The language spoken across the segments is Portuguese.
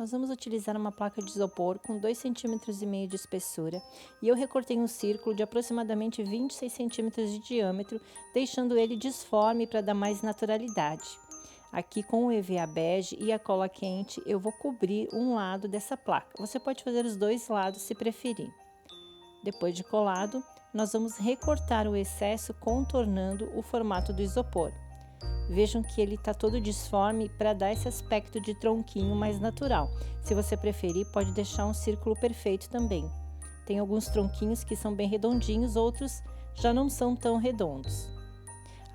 Nós vamos utilizar uma placa de isopor com 2,5 cm de espessura e eu recortei um círculo de aproximadamente 26 cm de diâmetro, deixando ele disforme para dar mais naturalidade. Aqui com o EVA bege e a cola quente eu vou cobrir um lado dessa placa. Você pode fazer os dois lados se preferir. Depois de colado, nós vamos recortar o excesso contornando o formato do isopor. Vejam que ele está todo disforme para dar esse aspecto de tronquinho mais natural. Se você preferir, pode deixar um círculo perfeito também. Tem alguns tronquinhos que são bem redondinhos, outros já não são tão redondos.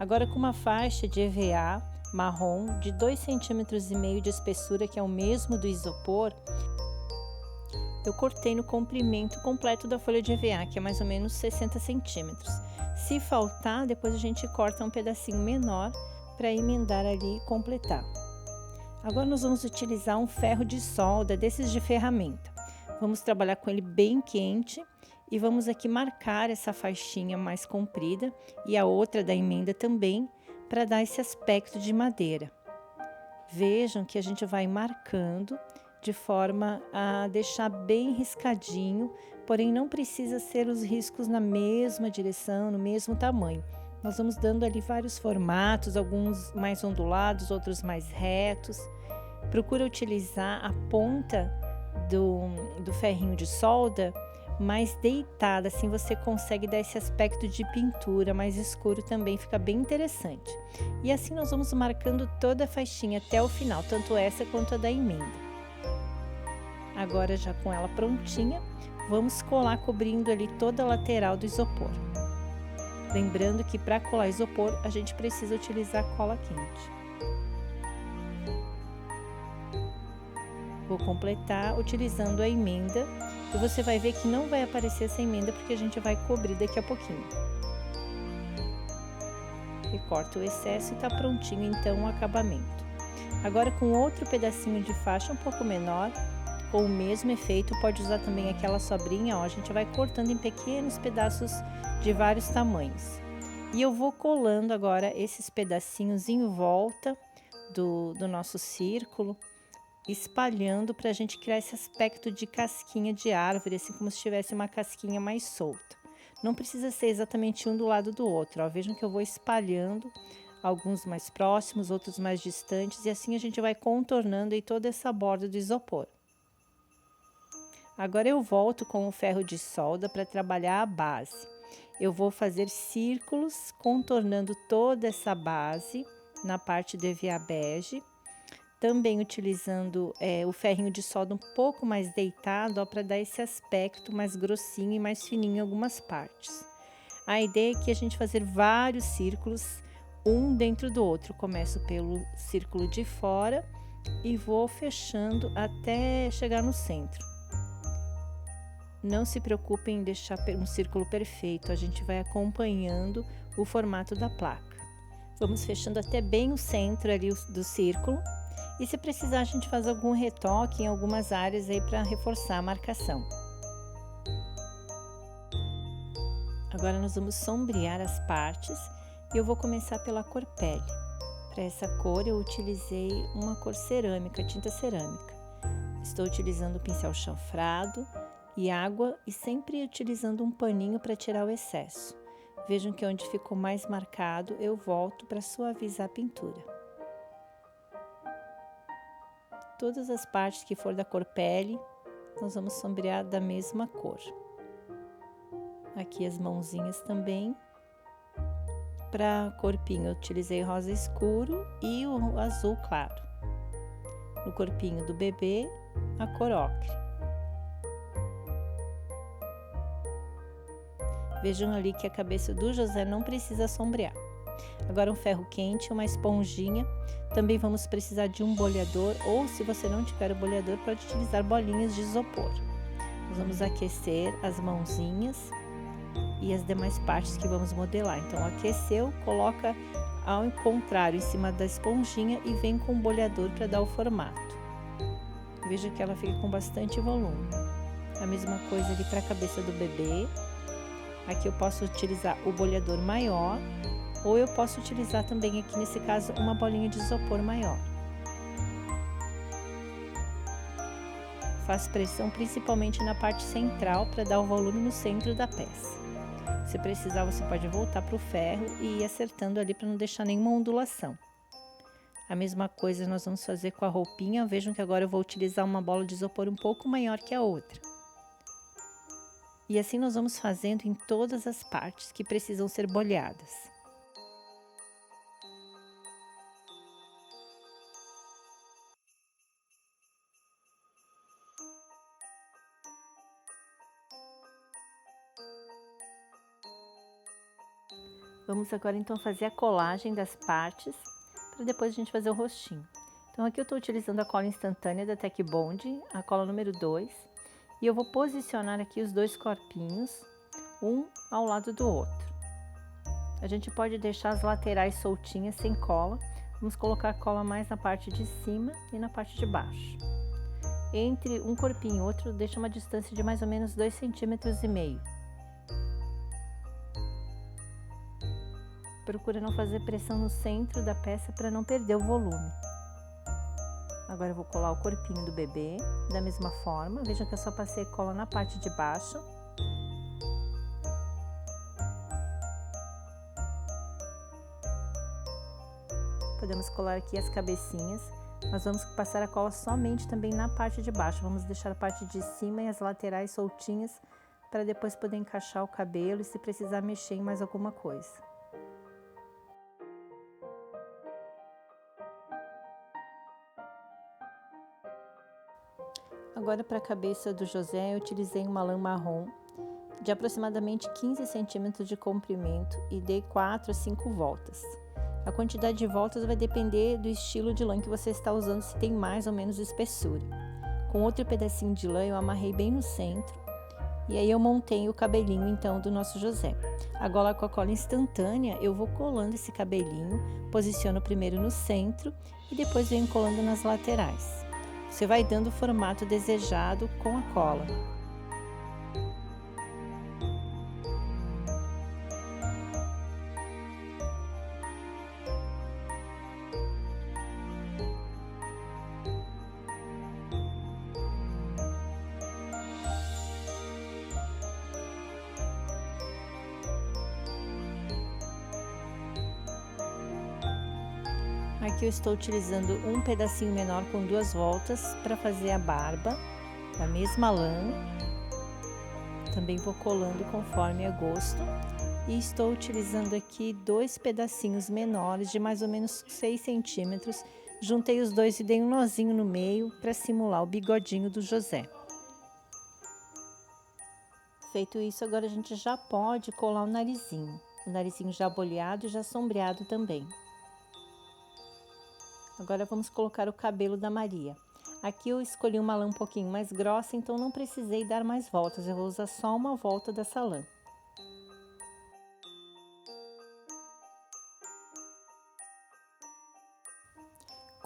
Agora, com uma faixa de EVA marrom de 2,5 cm de espessura, que é o mesmo do isopor, eu cortei no comprimento completo da folha de EVA, que é mais ou menos 60 centímetros. Se faltar, depois a gente corta um pedacinho menor para emendar ali e completar. Agora nós vamos utilizar um ferro de solda desses de ferramenta. Vamos trabalhar com ele bem quente e vamos aqui marcar essa faixinha mais comprida e a outra da emenda também, para dar esse aspecto de madeira. Vejam que a gente vai marcando de forma a deixar bem riscadinho, porém não precisa ser os riscos na mesma direção, no mesmo tamanho. Nós vamos dando ali vários formatos, alguns mais ondulados, outros mais retos. Procura utilizar a ponta do ferrinho de solda mais deitada, assim você consegue dar esse aspecto de pintura mais escuro também, fica bem interessante. E assim nós vamos marcando toda a faixinha até o final, tanto essa quanto a da emenda. Agora já com ela prontinha, vamos colar cobrindo ali toda a lateral do isopor. Lembrando que para colar isopor, a gente precisa utilizar cola quente. Vou completar utilizando a emenda e você vai ver que não vai aparecer essa emenda porque a gente vai cobrir daqui a pouquinho. Recorta o excesso e está prontinho então o acabamento. Agora com outro pedacinho de faixa um pouco menor, com o mesmo efeito, pode usar também aquela sobrinha, ó, a gente vai cortando em pequenos pedaços de vários tamanhos. E eu vou colando agora esses pedacinhos em volta do nosso círculo, espalhando para a gente criar esse aspecto de casquinha de árvore, assim como se tivesse uma casquinha mais solta. Não precisa ser exatamente um do lado do outro, ó. Vejam que eu vou espalhando, alguns mais próximos, outros mais distantes, e assim a gente vai contornando aí toda essa borda do isopor. Agora eu volto com o ferro de solda para trabalhar a base. Eu vou fazer círculos contornando toda essa base na parte do EVA bege, também utilizando o ferrinho de solda um pouco mais deitado para dar esse aspecto mais grossinho e mais fininho em algumas partes. A ideia é que a gente fazer vários círculos, um dentro do outro. Começo pelo círculo de fora e vou fechando até chegar no centro. Não se preocupem em deixar um círculo perfeito, a gente vai acompanhando o formato da placa. Vamos fechando até bem o centro ali do círculo. E se precisar, a gente faz algum retoque em algumas áreas aí para reforçar a marcação. Agora nós vamos sombrear as partes e eu vou começar pela cor pele. Para essa cor eu utilizei uma cor cerâmica, tinta cerâmica. Estou utilizando o pincel chanfrado e água e sempre utilizando um paninho para tirar o excesso. Vejam que onde ficou mais marcado eu volto para suavizar a pintura. Todas as partes que for da cor pele, nós vamos sombrear da mesma cor. Aqui as mãozinhas também. Para corpinho eu utilizei rosa escuro e o azul claro. No corpinho do bebê, a cor ocre. Vejam ali que a cabeça do José não precisa sombrear. Agora um ferro quente, uma esponjinha. Também vamos precisar de um bolhador, ou se você não tiver o bolhador, pode utilizar bolinhas de isopor. Nós vamos aquecer as mãozinhas e as demais partes que vamos modelar. Então aqueceu, coloca ao contrário em cima da esponjinha e vem com o bolhador para dar o formato. Veja que ela fica com bastante volume. A mesma coisa ali para a cabeça do bebê. Aqui eu posso utilizar o bolhador maior, ou eu posso utilizar também aqui nesse caso uma bolinha de isopor maior. faço pressão principalmente na parte central para dar o volume no centro da peça. Se precisar, você pode voltar para o ferro e ir acertando ali para não deixar nenhuma ondulação. A mesma coisa nós vamos fazer com a roupinha. Vejam que agora eu vou utilizar uma bola de isopor um pouco maior que a outra. E assim nós vamos fazendo em todas as partes que precisam ser bolhadas. Vamos agora então fazer a colagem das partes, para depois a gente fazer o rostinho. Então aqui eu estou utilizando a cola instantânea da Tech Bond, a cola número 2, e eu vou posicionar aqui os dois corpinhos, um ao lado do outro. A gente pode deixar as laterais soltinhas sem cola, vamos colocar a cola mais na parte de cima e na parte de baixo. Entre um corpinho e outro, deixa uma distância de mais ou menos 2,5 cm. Procura não fazer pressão no centro da peça para não perder o volume. Agora eu vou colar o corpinho do bebê, da mesma forma. Veja que eu só passei cola na parte de baixo. Podemos colar aqui as cabecinhas. Nós vamos passar a cola somente também na parte de baixo. Vamos deixar a parte de cima e as laterais soltinhas para depois poder encaixar o cabelo e se precisar mexer em mais alguma coisa. Agora para a cabeça do José eu utilizei uma lã marrom de aproximadamente 15 centímetros de comprimento e dei 4 a 5 voltas. A quantidade de voltas vai depender do estilo de lã que você está usando, se tem mais ou menos espessura. Com outro pedacinho de lã eu amarrei bem no centro e aí eu montei o cabelinho então do nosso José. Agora com a cola instantânea eu vou colando esse cabelinho, posiciono primeiro no centro e depois venho colando nas laterais. Você vai dando o formato desejado com a cola. Aqui eu estou utilizando um pedacinho menor com 2 voltas para fazer a barba, a mesma lã. Também vou colando conforme a gosto. E estou utilizando aqui 2 pedacinhos menores de mais ou menos 6 centímetros. Juntei os dois e dei um nozinho no meio para simular o bigodinho do José. Feito isso, agora a gente já pode colar o narizinho. O narizinho já boleado e já sombreado também. Agora vamos colocar o cabelo da Maria. Aqui eu escolhi uma lã um pouquinho mais grossa, então não precisei dar mais voltas. Eu vou usar só uma volta dessa lã.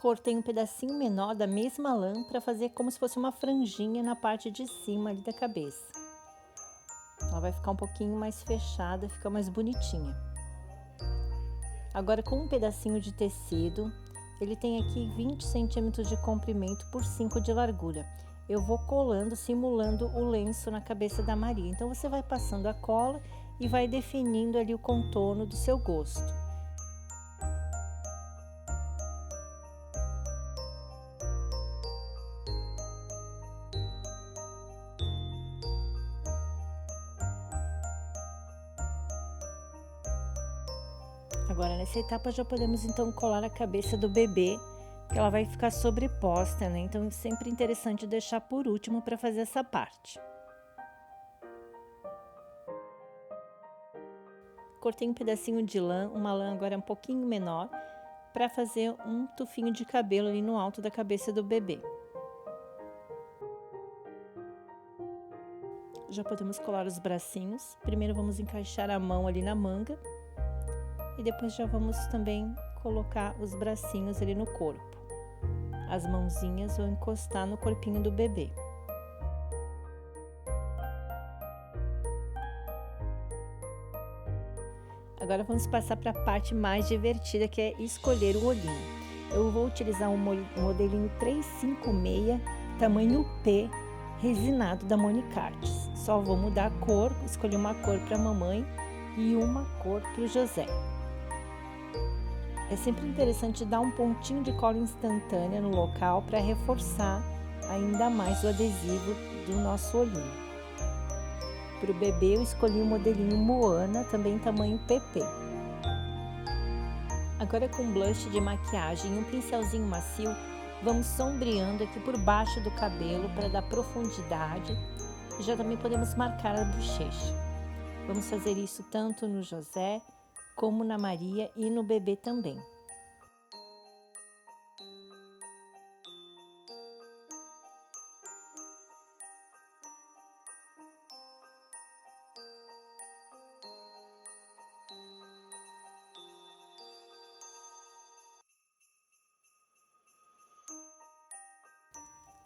Cortei um pedacinho menor da mesma lã para fazer como se fosse uma franjinha na parte de cima ali da cabeça. Ela vai ficar um pouquinho mais fechada, fica mais bonitinha. Agora com um pedacinho de tecido, ele tem aqui 20 centímetros de comprimento por 5 de largura. Eu vou colando, simulando o lenço na cabeça da Maria. Então você vai passando a cola e vai definindo ali o contorno do seu gosto. Agora nessa etapa já podemos então colar a cabeça do bebê, que ela vai ficar sobreposta, né? Então é sempre interessante deixar por último para fazer essa parte. Cortei um pedacinho de lã, uma lã agora um pouquinho menor, para fazer um tufinho de cabelo ali no alto da cabeça do bebê. Já podemos colar os bracinhos. Primeiro vamos encaixar a mão ali na manga. E depois já vamos também colocar os bracinhos ali no corpo. As mãozinhas vão encostar no corpinho do bebê. Agora vamos passar para a parte mais divertida, que é escolher o olhinho. Eu vou utilizar um modelinho 356, tamanho P, resinado da Monique Arts. Só vou mudar a cor, escolhi uma cor para a mamãe e uma cor para o José. É sempre interessante dar um pontinho de cola instantânea no local para reforçar ainda mais o adesivo do nosso olhinho. Para o bebê eu escolhi o modelinho Moana, também tamanho PP. Agora com blush de maquiagem e um pincelzinho macio, vamos sombreando aqui por baixo do cabelo para dar profundidade e já também podemos marcar a bochecha. Vamos fazer isso tanto no José como na Maria e no bebê também.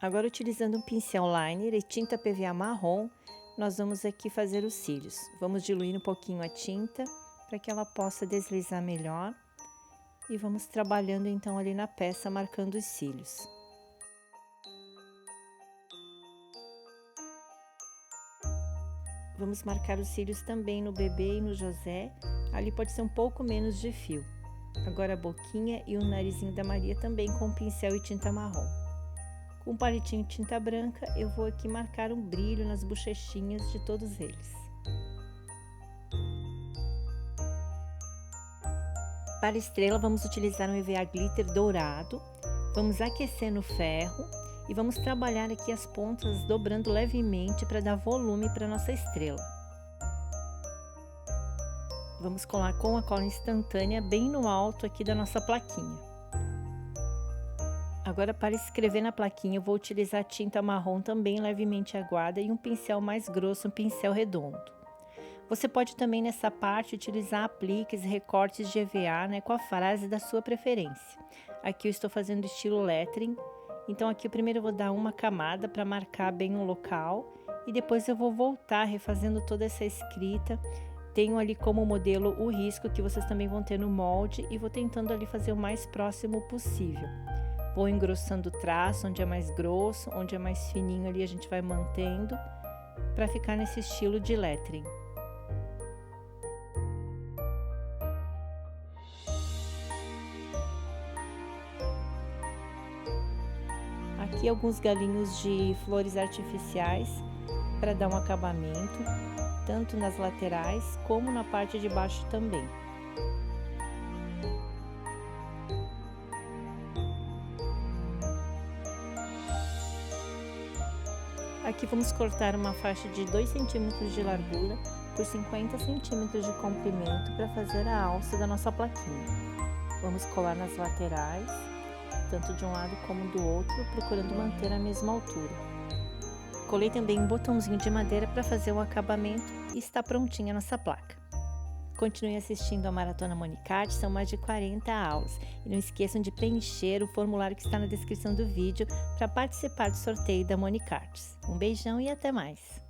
Agora, utilizando um pincel liner e tinta PVA marrom, nós vamos aqui fazer os cílios. Vamos diluir um pouquinho a tinta para que ela possa deslizar melhor. E vamos trabalhando então ali na peça, marcando os cílios. Vamos marcar os cílios também no bebê e no José. Ali pode ser um pouco menos de fio. Agora a boquinha e o narizinho da Maria também com pincel e tinta marrom. Com um palitinho de tinta branca, eu vou aqui marcar um brilho nas bochechinhas de todos eles. Para a estrela, vamos utilizar um EVA glitter dourado. Vamos aquecer no ferro e vamos trabalhar aqui as pontas dobrando levemente para dar volume para nossa estrela. Vamos colar com a cola instantânea bem no alto aqui da nossa plaquinha. Agora, para escrever na plaquinha, eu vou utilizar tinta marrom também levemente aguada e um pincel mais grosso, um pincel redondo. Você pode também nessa parte utilizar apliques e recortes de EVA, né, com a frase da sua preferência. Aqui eu estou fazendo estilo lettering, então aqui primeiro eu vou dar uma camada para marcar bem o local e depois eu vou voltar refazendo toda essa escrita. Tenho ali como modelo o risco que vocês também vão ter no molde e vou tentando ali fazer o mais próximo possível. Vou engrossando o traço, onde é mais grosso, onde é mais fininho ali a gente vai mantendo, para ficar nesse estilo de lettering. Aqui alguns galinhos de flores artificiais para dar um acabamento, tanto nas laterais como na parte de baixo também. Aqui vamos cortar uma faixa de 2 cm de largura por 50 cm de comprimento para fazer a alça da nossa plaquinha. Vamos colar nas laterais, tanto de um lado como do outro, procurando manter a mesma altura. Colei também um botãozinho de madeira para fazer o acabamento e está prontinha a nossa placa. Continue assistindo a Maratona Monique Arts, são mais de 40 aulas. E não esqueçam de preencher o formulário que está na descrição do vídeo para participar do sorteio da Monique Arts. Um beijão e até mais!